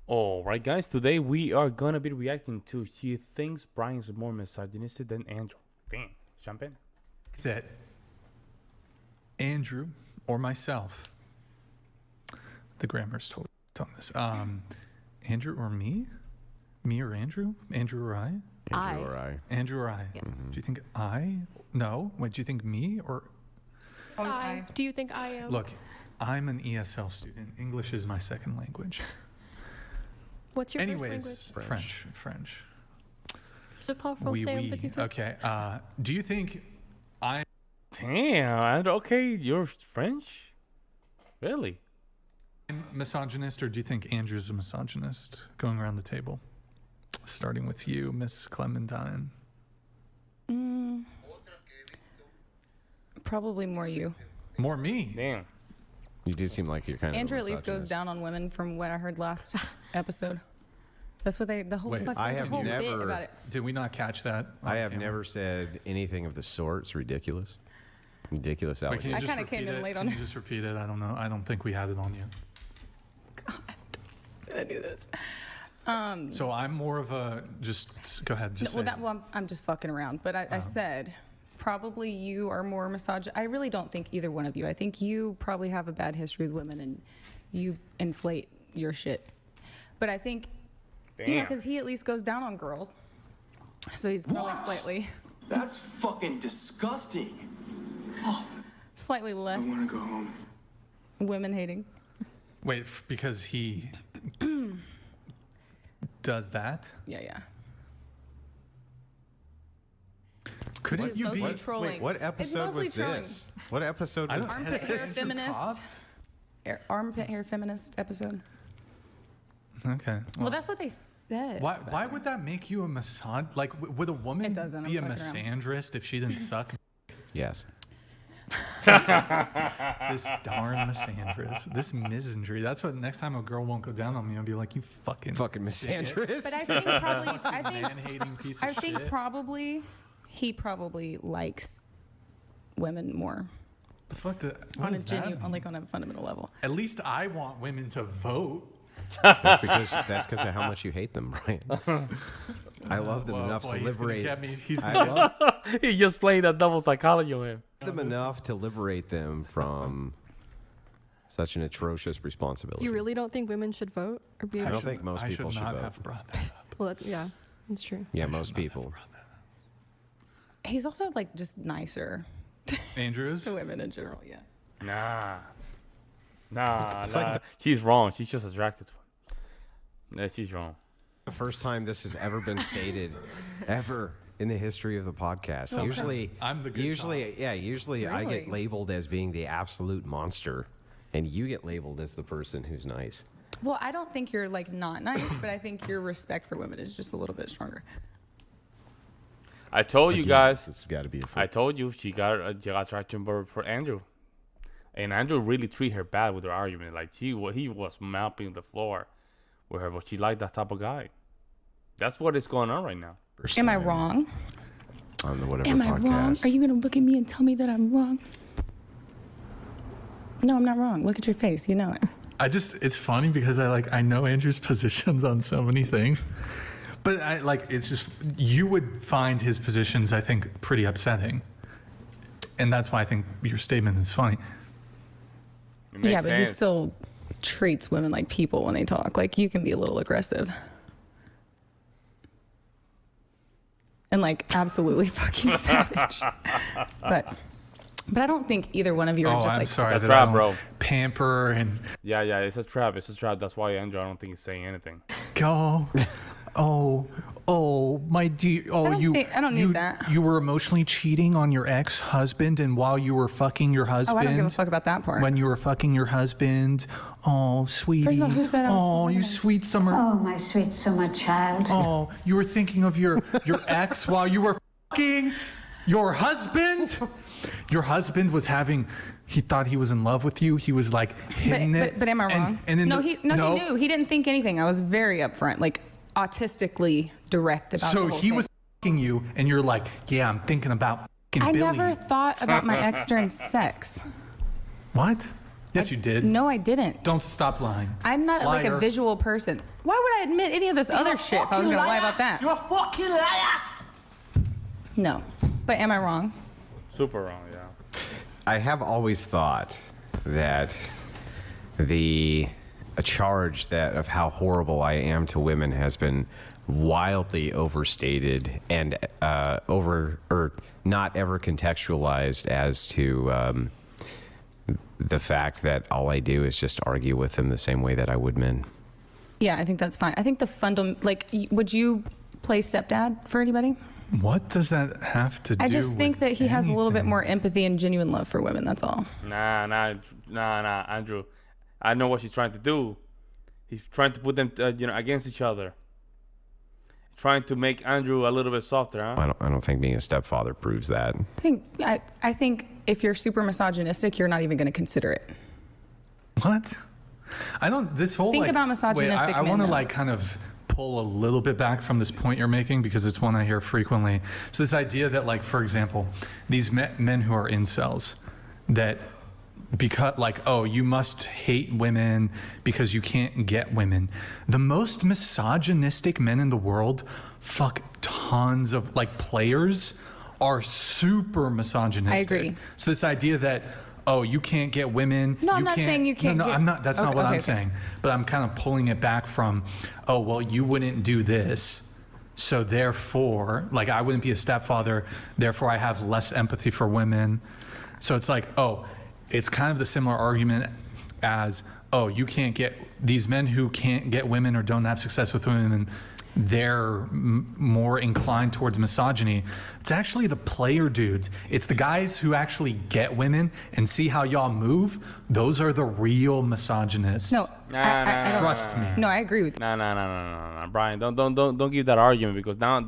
All right, guys. Today we are gonna be reacting to he thinks Brian's more misogynistic than Andrew. Bam, jump in. That Andrew or myself, the grammar's totally on this. Andrew or me? Me or Andrew? Andrew or I? Andrew or I. Andrew or I? Yes. Do you think I? No. Wait, do you think me or? I. Do you think I am? Look, I'm an ESL student. English is my second language. What's your Anyways, first language? French. Je parle français un petit peu. Okay. Do you think I? Damn. Okay, you're French. Really? I'm misogynist, or do you think Andrew's a misogynist? Going around the table, starting with you, Miss Clementine. Probably more you. More me. Damn. You do seem like you're kind of Andrew at least goes down on women from what I heard last episode. That's what the whole Wait, fucking I have whole bit never- about it. Did we not catch that? I on have camera? never said anything of the sort. It's ridiculous. Ridiculous Wait, can you allegation. I just kinda came repeat in it? late Can on you it. just repeat it? I don't know. I don't think we had it on you. Did I do this? So I'm more of a just go ahead. Just Well, say it. I'm just fucking around. But I said probably you are more misogynist. I really don't think either one of you. I think you probably have a bad history with women and you inflate your shit. But I think, Damn. because he at least goes down on girls. So he's probably That's fucking disgusting. slightly less I want to go home. women hating. Wait, because he does that. Yeah. Couldn't Which is you be? mostly trolling. Wait, what It's episode mostly was trolling. this? What episode I was don't. Armpit hair Is this feminist. caught? Armpit hair feminist episode. Okay. Well, that's what they said. Why would that make you a Like, would a woman It doesn't, be a I'm fucking misandrist if she didn't suck? Yes. This darn misandrist. This misandry. That's what next time a girl won't go down on me, I'll be like, you fucking misandrist. But I think probably, man-hating piece of I think shit. probably, he probably likes women more The fuck what on a does that genuine, mean? like on a fundamental level. At least I want women to vote. That's because of how much you hate them, Brian. I love them Whoa, enough boy, to liberate. He's gonna get me. He's I gonna love He just played that double psychology on him. them enough to liberate them from such an atrocious responsibility. You really don't think women should vote or be? I able don't think most people should should not vote. have brought that up. Well, yeah, that's true. Yeah, most people. He's also like just nicer Andrews? to women in general. Yeah. Nah. like She's wrong. She's just attracted to him. Yeah, she's wrong. The first time this has ever been stated, ever in the history of the podcast. No, usually, I'm the good Usually I get Really? labeled as being the absolute monster, and you get labeled as the person who's nice. Well, I don't think you're like not nice, but I think your respect for women is just a little bit stronger. I told you Again, guys. It's got to be. I told you she got attraction for Andrew, and Andrew really treated her bad with her argument. Like he was mopping the floor with her, but she liked that type of guy. That's what is going on right now. Am I wrong? On the whatever Am I podcast. wrong? Are you gonna look at me and tell me that I'm wrong? No, I'm not wrong. Look at your face. You know it. It's funny because I know Andrew's positions on so many things, but it's just, you would find his positions, I think, pretty upsetting. And that's why I think your statement is funny. It makes Yeah, but he sense. still treats women like people when they talk. Like you can be a little aggressive. And like absolutely fucking savage. But I don't think either one of you are Oh, just I'm like sorry That's that I right, don't bro. pamper and Yeah, it's a trap. It's a trap. That's why Andrew, I don't think he's saying anything. go. Oh, my dear. Oh, I don't need that. You were emotionally cheating on your ex-husband, and while you were fucking your oh, husband. I don't give a fuck about that part. When you were fucking your husband. Oh, sweetie. First of all, who said I was Oh, doing you that? sweet summer. Oh, my sweet summer child. Oh, you were thinking of your ex while you were fucking your husband? Your husband was he thought he was in love with you. He was like hitting it. But am I wrong? And then He knew. He didn't think anything. I was very upfront, like autistically direct about So the whole he thing. was fucking you, and you're like, yeah, I'm thinking about fucking I Billy. never thought about my ex during sex. What? Yes, you did. No, I didn't. Don't stop lying. I'm not like a Liar. visual person. Why would I admit any of this other shit if I was going to lie about that? You're a fucking liar! No. But am I wrong? Super wrong, yeah. I have always thought that a charge that of how horrible I am to women has been wildly overstated and not ever contextualized as to the fact that all I do is just argue with them the same way that I would men. Yeah, I think that's fine. I think would you play stepdad for anybody? What does that have to do? I just think with that he has a little bit anything? more empathy and genuine love for women. That's all. Nah, Andrew. I know what she's trying to do. He's trying to put them, against each other. Trying to make Andrew a little bit softer, huh? I don't think being a stepfather proves that. I think if you're super misogynistic, you're not even going to consider it. What? I don't. This whole Think like, about misogynistic Wait, I men, want to though. like kind of pull a little bit back from this point you're making because it's one I hear frequently. So this idea that, like, for example, these men who are incels, that because you must hate women because you can't get women. The most misogynistic men in the world, fuck tons of players are super misogynistic. I agree. So this idea that you can't get women. No, I'm not saying you can't No, get- I'm not. That's not Okay, what I'm okay. saying. But I'm kind of pulling it back from, you wouldn't do this, so therefore, I wouldn't be a stepfather. Therefore, I have less empathy for women. So it's it's kind of the similar argument as, you can't get these men who can't get women or don't have success with women. They're more inclined towards misogyny. It's actually the player dudes. It's the guys who actually get women and see how y'all move. Those are the real misogynists. No, I don't- Trust me. No, I agree with you. No, Brian, don't give that argument because now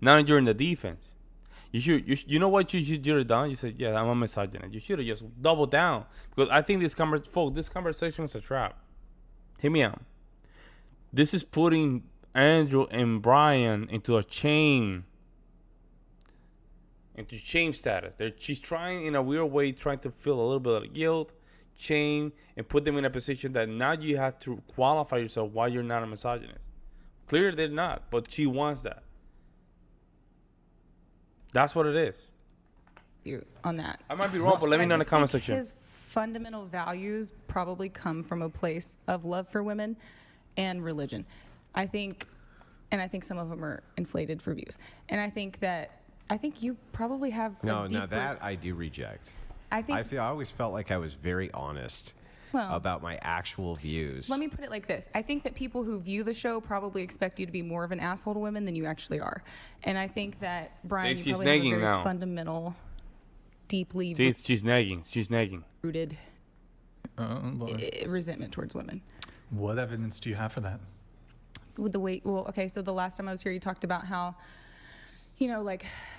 you're in the defense. You know what you should have done? You said, yeah, I'm a misogynist. You should have just doubled down because I think this conversation is a trap. Hear me out. This is putting Andrew and Brian into shame status. She's trying in a weird way, trying to feel a little bit of guilt, shame, and put them in a position that now you have to qualify yourself why you're not a misogynist. Clearly they're not, but she wants that. That's what it is. You on that. I might be wrong, but let me know in the comment section. His fundamental values probably come from a place of love for women and religion. I think some of them are inflated for views. And I think you probably have No, deeper, that I do reject. I always felt like I was very honest about my actual views. Let me put it like this. I think that people who view the show probably expect you to be more of an asshole to women than you actually are. And I think that, Brian, See, you she's probably have a nagging very now. fundamental, deeply She's nagging. rooted Boy. resentment towards women. What evidence do you have for that? With the way, so the last time I was here, you talked about how,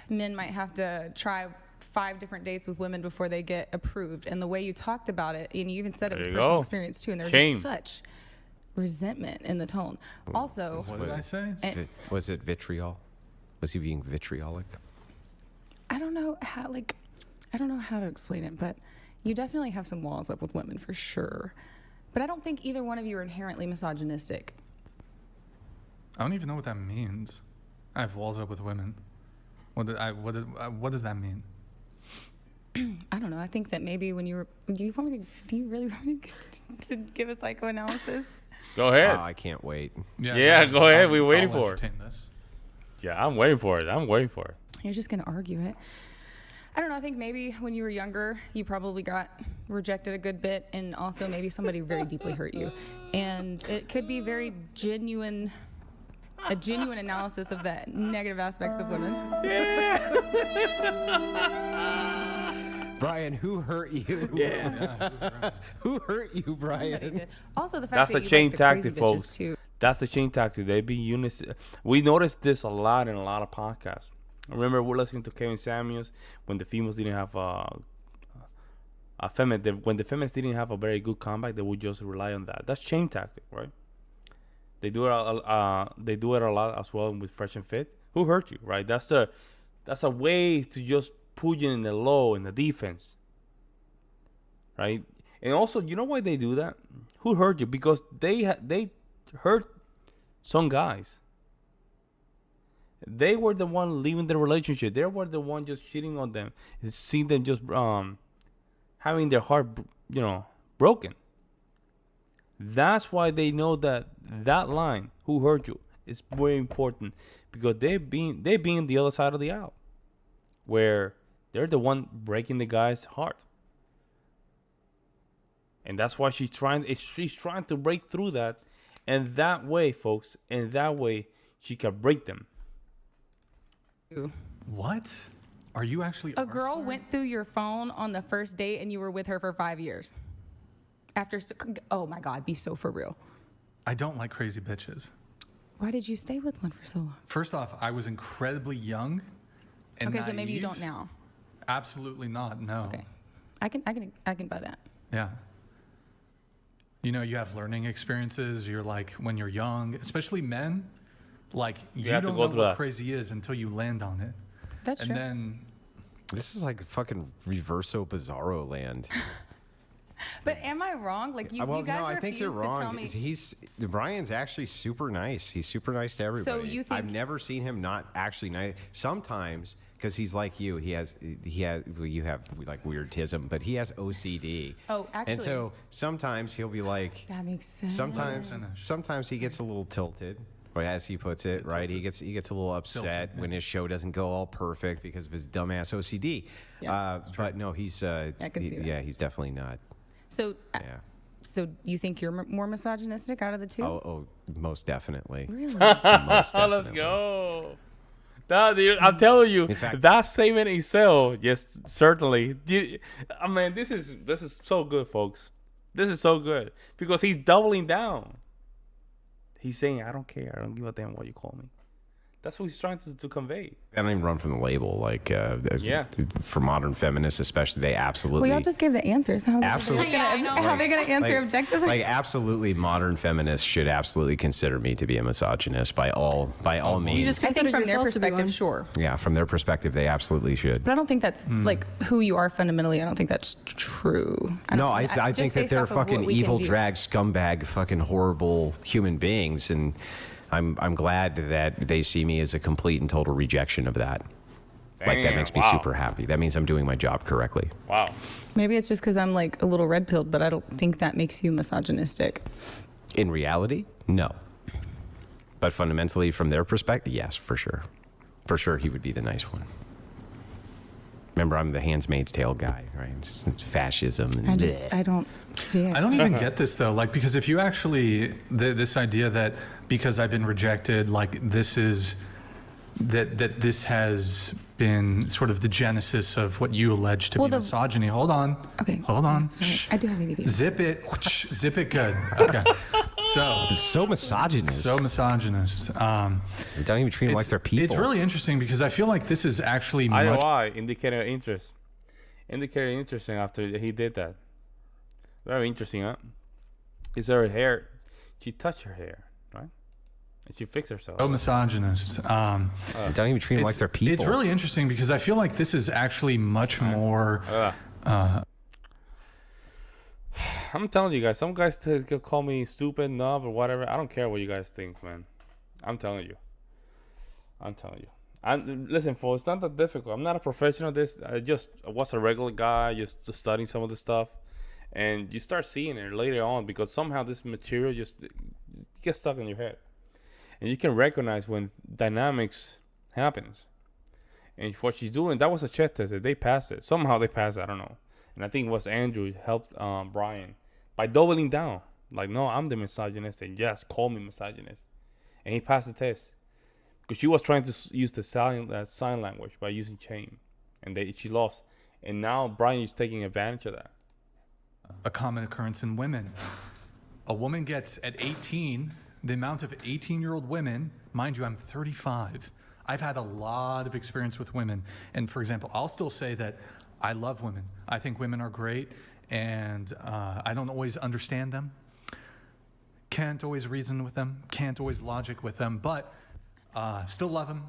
men might have to try 5 different dates with women before they get approved. And the way you talked about it, and you even said it was There you personal go. experience too, and there was Shame. just such resentment in the tone. Also, What did I say? Was it vitriol? Was he being vitriolic? I don't know how to explain it, but you definitely have some walls up with women for sure. But I don't think either one of you are inherently misogynistic. I don't even know what that means. I have walls up with women. What does that mean? I don't know. I think that maybe when do you really want me to give a psychoanalysis? Go ahead. I can't wait. Yeah, go ahead. We're waiting I'll for it. entertain this. Yeah, I'm waiting for it. You're just going to argue it. I don't know. I think maybe when you were younger, you probably got rejected a good bit, and also maybe somebody very deeply hurt you. And it could be a genuine analysis of the negative aspects of women. Brian, who hurt you? Who hurt you, Somebody Brian? did. Also, the fact That's that the you chain like the crazy tactic, bitches folks. too. That's the chain tactic. They be unison. We noticed this a lot in a lot of podcasts. I remember we're listening to Kevin Samuels when the females didn't have when the feminists didn't have a very good comeback, they would just rely on that. That's chain tactic, right? They do it a lot as well with Fresh and Fit. Who hurt you, right? That's a way to just put you in the low in the defense, right? And also, you know why they do that? Who hurt you? Because they hurt some guys. They were the one leaving the relationship. They were the one just cheating on them. Seeing them just having their heart, broken. That's why they know that line, "Who hurt you," is very important, because they being the other side of the aisle, where they're the one breaking the guy's heart. And that's why she's trying to break through that, and that way, folks, she can break them. What? Are you actually A girl went through your phone on the first date and you were with her for 5 years. Oh my God, be so for real. I don't like crazy bitches. Why did you stay with one for so long? First off, I was incredibly young and Okay, so maybe you naive. don't now. Absolutely not. No. Okay, I can buy that. Yeah. You have learning experiences. You're like, when you're young, especially men, like you have to don't go know through what that. crazy is until you land on it. That's And true. then This is like fucking Reverso Bizarro land. But am I wrong? Like you guys no, I refuse think you're to tell wrong. me. Brian's actually super nice. He's super nice to everybody. So you think- I've never seen him not actually nice. Sometimes, because he's like you, you have like weirdism, but he has OCD. Oh, actually. And so sometimes he'll be like, That makes sense. sometimes he gets a little tilted. Or as he puts it, right? He gets a little upset when his show doesn't go all perfect because of his dumbass OCD. Yeah, but no, he's I can see that. yeah, he's definitely not. So, Yeah. so you think you're more misogynistic out of the two? Oh, most definitely. Really? Most Let's definitely. go. Nah, dude, I'm telling you, In fact- that statement itself, yes, certainly. I mean, this is so good, folks. This is so good because he's doubling down. He's saying, "I don't care. I don't give a damn what you call me." That's what he's trying to convey. I don't even run from the label. Like, for modern feminists, especially, they absolutely. Well, y'all just gave the answers. How Absolutely. How are they going to answer objectively? Like, absolutely, modern feminists should absolutely consider me to be a misogynist by all means. You just I think consider from their yourself to be one. perspective, sure. Yeah, from their perspective, they absolutely should. But I don't think that's like who you are fundamentally. I don't think that's true. No, I just think that based they're off of what fucking we can evil, view. drag, scumbag, fucking horrible human beings, and I'm glad that they see me as a complete and total rejection of that. Like, that Damn, makes me wow. super happy. That means I'm doing my job correctly. Wow. Maybe it's just because I'm like a little red pilled, but I don't think that makes you misogynistic. In reality, no. But fundamentally, from their perspective, yes, for sure. For sure, he would be the nice one. Remember, I'm the Handmaid's Tale guy, right? It's fascism. And I don't see it. I don't even get this though. Like, because if you actually, this idea that because I've been rejected, like this is, that this has been sort of the genesis of what you allege to Well, be the- misogyny. Hold on. Okay. Hold on. Sorry. Shh. I do have ADD. Zip it. Zip it good. Okay. so misogynist. So misogynist. They don't even treat them like they're people. It's really interesting because I feel like this is actually I know much. why. Indicated interest. Indicated interesting after he did that. Very interesting, huh? Is her hair? She touched her hair, right? And she fixed herself. So misogynist. They don't even treat them like they're people. It's really interesting because I feel like this is actually much more. I'm telling you guys, some guys could call me stupid, nub, or whatever. I don't care what you guys think, man. I'm telling you. Listen, folks, it's not that difficult. I'm not a professional at this. I was a regular guy, just studying some of the stuff. And you start seeing it later on because somehow this material just gets stuck in your head. And you can recognize when dynamics happens. And what she's doing, that was a chat test. They passed it. Somehow they passed it. I don't know. And I think it was Andrew helped Brian by doubling down. Like, no, I'm the misogynist. And yes, call me misogynist. And he passed the test. Because she was trying to use the sign language by using chain. And she lost. And now Brian is taking advantage of that. A common occurrence in women. A woman gets at 18, the amount of 18-year-old women, mind you, I'm 35. I've had a lot of experience with women. And for example, I'll still say that I love women. I think women are great, and I don't always understand them. Can't always reason with them. Can't always logic with them, but still love them.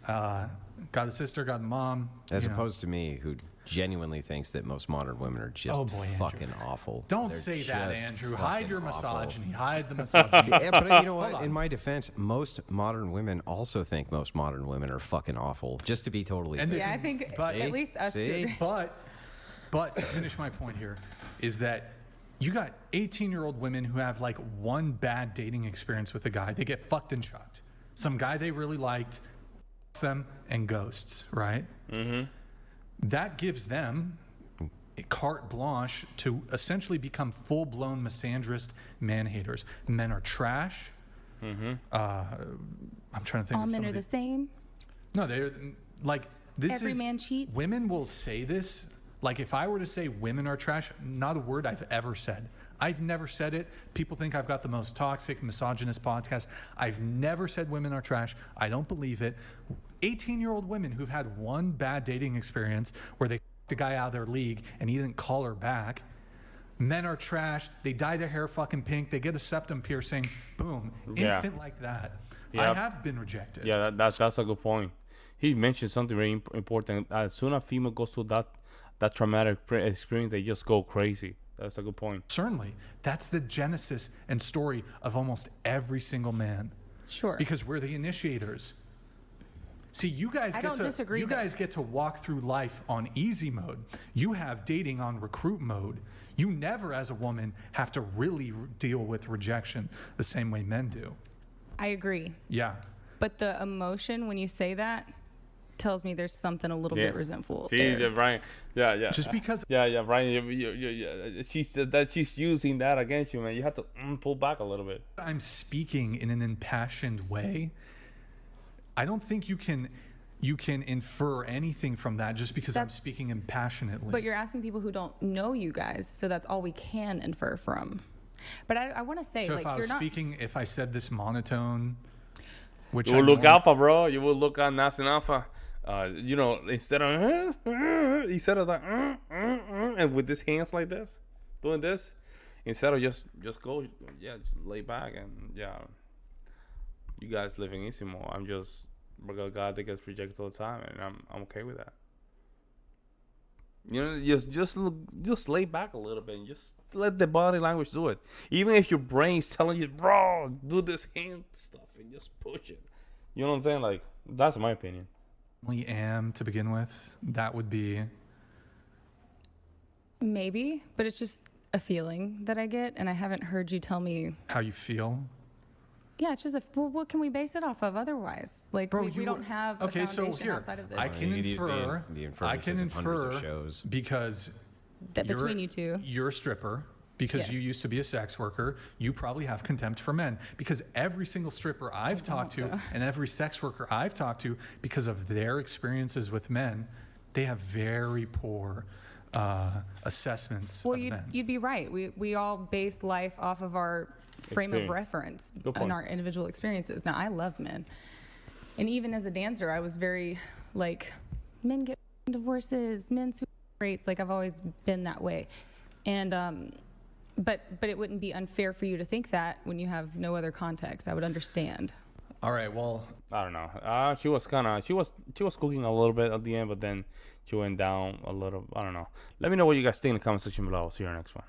Got a sister, got a mom. As opposed to me, who genuinely thinks that most modern women are just fucking awful. Don't They're say that, just Andrew. Hide your fucking misogyny. Hide the misogyny. Yeah, but you know what? In my defense, most modern women also think most modern women are fucking awful. Just to be totally fair. Yeah, I think but- at least us two. But to finish my point here is that you got 18-year-old women who have like one bad dating experience with a guy. They get fucked and chucked. Some guy they really liked, them and ghosts, right? Mm-hmm. That gives them carte blanche to essentially become full-blown misandrist man-haters. Men are trash. Mm-hmm. I'm trying to think All of men are the same. No, they're like this. Every man cheats. Women will say this. Like if I were to say women are trash, not a word I've ever said. I've never said it. People think I've got the most toxic, misogynist podcast. I've never said women are trash. I don't believe it. 18-year-old women who've had one bad dating experience where they f***ed a guy out of their league and he didn't call her back. Men are trash. They dye their hair fucking pink. They get a septum piercing. Boom. Instant like that. I have been rejected. Yeah, that's a good point. He mentioned something very important. As soon as a female goes through that traumatic experience, they just go crazy. That's a good point. Certainly. That's the genesis and story of almost every single man. Sure. Because we're the initiators. See, you guys get to walk through life on easy mode. You have dating on recruit mode. You never, as a woman, have to really deal with rejection the same way men do. I agree. Yeah. But the emotion when you say that tells me there's something a little bit resentful. See, there. Brian. Yeah. Just because. Yeah, Brian. She said that she's using that against you, man. You have to pull back a little bit. I'm speaking in an impassioned way. I don't think you can infer anything from that just because I'm speaking impassionately. But you're asking people who don't know you guys, so that's all we can infer from. But I want to say, so like, if I was speaking, if I said this monotone, which you will look alpha, bro. You will look on Nazi Alpha. Instead of like and with his hands like this, doing this, instead of just go, just lay back and you guys living easy more. I'm just a guy that gets rejected all the time, and I'm okay with that. You know, just lay back a little bit and just let the body language do it. Even if your brain's telling you, bro, do this hand stuff and just push it. You know what I'm saying? Like, that's my opinion. We am to begin with. That would be maybe, but it's just a feeling that I get, and I haven't heard you tell me how you feel. Yeah, it's just what can we base it off of otherwise? Like, bro, we don't have a foundation outside of this. I can infer. I can infer shows. Because that between you two, you're a stripper. Because you used to be a sex worker, you probably have contempt for men. Because every single stripper I've talked to and every sex worker I've talked to, because of their experiences with men, they have very poor assessments of men. You'd be right. We all base life off of our frame of reference and our individual experiences. Now, I love men. And even as a dancer, I was very, like, men get divorces, men suicide rates. Like, I've always been that way. And, but it wouldn't be unfair for you to think that when you have no other context. I would understand. All right, well, I don't know. She was cooking a little bit at the end, but then she went down a little. I don't know. Let me know what you guys think in the comment section below. I'll see you in the next one.